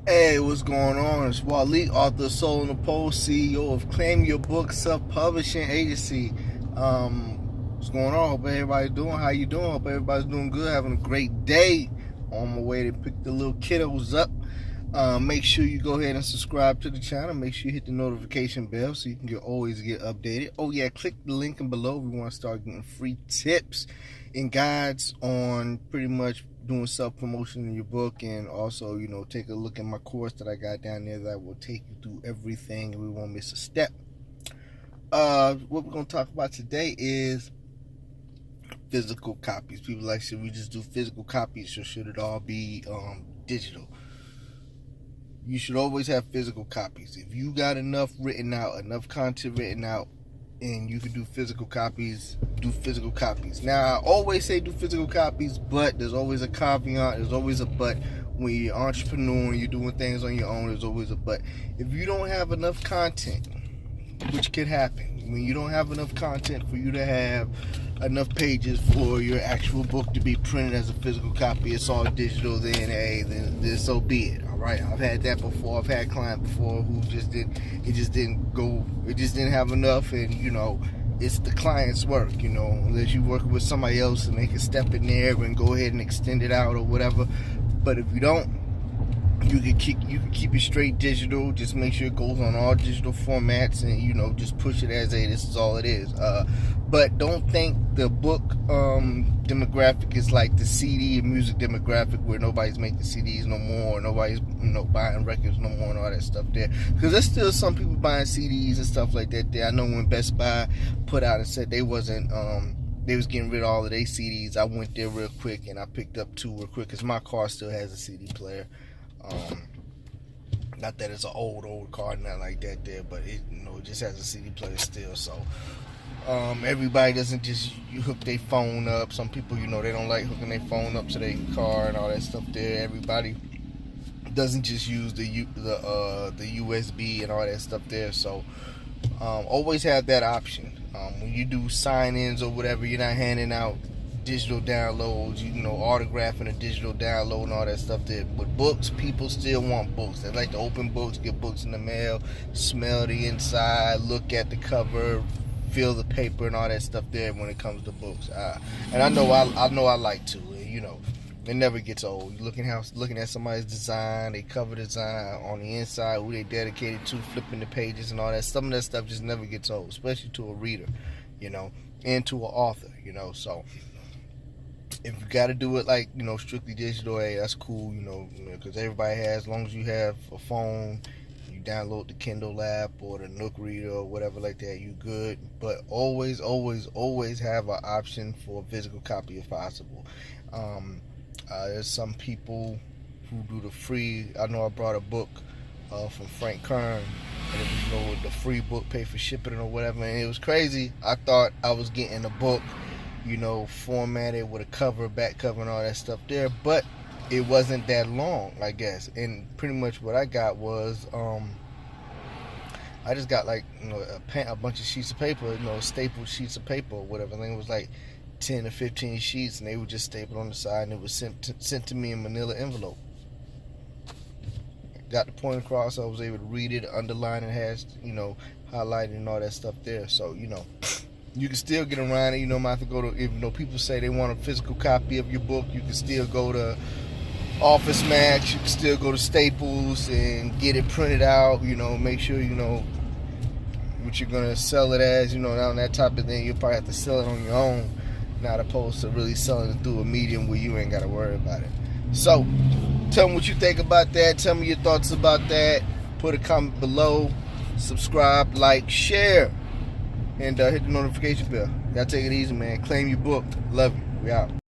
Hey, what's going on? It's Waleed, author of Soul on the Pole, CEO of Claim Your Book self-publishing agency. What's going on? Hope everybody's doing. How you doing? Hope everybody's doing good. Having a great day. On my way to pick the little kiddos up. Make sure you go ahead and subscribe to the channel. Make sure you hit the notification bell so you can always get updated. Oh yeah, click the link below. We want to start getting free tips and guides on pretty much doing self-promotion in your book, and also, take a look at my course that I got down there that will take you through everything and we won't miss a step. What we're going to talk about today is physical copies. People like, should we just do physical copies or should it all be digital? You should always have physical copies. If you got enough content written out, and you can do physical copies, do physical copies. Now, I always say do physical copies, but there's always a caveat, there's always a but. When you're an entrepreneur and you're doing things on your own, there's always a but. If you don't have enough content, which could happen, when you don't have enough content for you to have enough pages for your actual book to be printed as a physical copy, it's all digital, then so be it. All right, I've had that before. I've had clients before who just didn't have enough, and it's the client's work, unless you work with somebody else and they can step in there and go ahead and extend it out or whatever. But if you don't, you can keep it straight digital. Just make sure it goes on all digital formats, and just push it as this is all it is. But don't think the book demographic is like the CD and music demographic, where nobody's making CDs no more, or nobody's buying records no more, and all that stuff there. Because there's still some people buying CDs and stuff like that there. I know when Best Buy put out and said they wasn't they was getting rid of all of their CDs, I went there real quick and I picked up 2 real quick, because my car still has a CD player. Not that it's an old car, not like that there, but it just has a CD player still. So everybody doesn't just hook their phone up. Some people, they don't like hooking their phone up to their car and all that stuff there. Everybody doesn't just use the USB and all that stuff there. So always have that option. When you do sign-ins or whatever, you're not handing out digital downloads, autographing a digital download and all that stuff there. But books, people still want books. They like to open books, get books in the mail, smell the inside, look at the cover, feel the paper and all that stuff there when it comes to books. And I know I like to. It never gets old. Looking at somebody's design, they cover design on the inside, who they dedicated to, flipping the pages and all that. Some of that stuff just never gets old, especially to a reader, and to an author, So if you got to do it like, strictly digital, hey, that's cool, because everybody has, as long as you have a phone, you download the Kindle app or the Nook Reader or whatever like that, you good. But always have an option for a physical copy if possible. There's some people who do the free. I know I brought a book from Frank Kern, and it was, the free book, pay for shipping or whatever, and it was crazy. I thought I was getting a book, formatted with a cover, back cover, and all that stuff there, but it wasn't that long, I guess. And pretty much what I got was I just got like a bunch of sheets of paper, stapled sheets of paper or whatever. I think it was like 10 or 15 sheets, and they were just stapled on the side, and it was sent to me in manila envelope. Got the point across. I was able to read it, underline it, has highlighted and all that stuff there. So you can still get around it. You might have to go to, if people say they want a physical copy of your book, you can still go to Office Max, you can still go to Staples and get it printed out. Make sure what you're gonna sell it as, on that type of thing. You'll probably have to sell it on your own, not opposed to really selling it through a medium where you ain't gotta worry about it. So tell me what you think about that. Tell me your thoughts about that. Put a comment below. Subscribe, like, share, and hit the notification bell. Y'all take it easy, man. Claim your book. Love you. We out.